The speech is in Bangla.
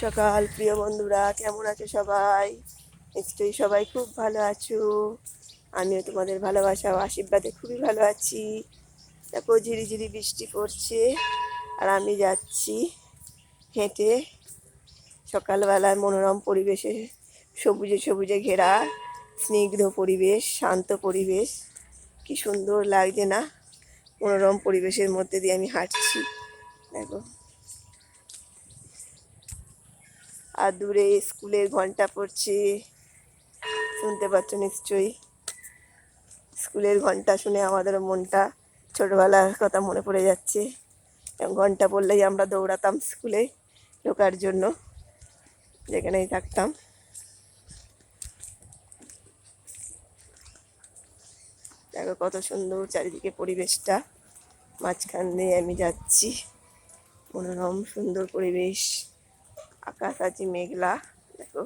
সকাল প্রিয় বন্ধুরা, কেমন আছো সবাই? নিশ্চয়ই সবাই খুব ভালো আছো। আমিও তোমাদের ভালোবাসা ও আশীর্বাদে খুবই ভালো আছি। দেখো ঝিরিঝিরি বৃষ্টি পড়ছে আর আমি যাচ্ছি হেঁটে। সকালবেলার মনোরম পরিবেশে, সবুজে সবুজে ঘেরা স্নিগ্ধ পরিবেশ, শান্ত পরিবেশ, কি সুন্দর লাগছে না? মনোরম পরিবেশের মধ্যে দিয়ে আমি হাঁটছি। দেখো, আর দূরে স্কুলের ঘন্টা পড়ছে, শুনতে পাচ্ছ নিশ্চয়ই। স্কুলের ঘন্টা শুনে আমাদের মনটা ছোটবেলার কথা মনে পড়ে যাচ্ছে। ঘন্টা পড়লেই আমরা দৌড়াতাম স্কুলে ঢোকার জন্য, যেখানেই থাকতাম। দেখো কত সুন্দর চারিদিকে পরিবেশটা, মাঝখান দিয়ে আমি যাচ্ছি। মনোরম সুন্দর পরিবেশ, আকাশ আছে মেঘলা। দেখো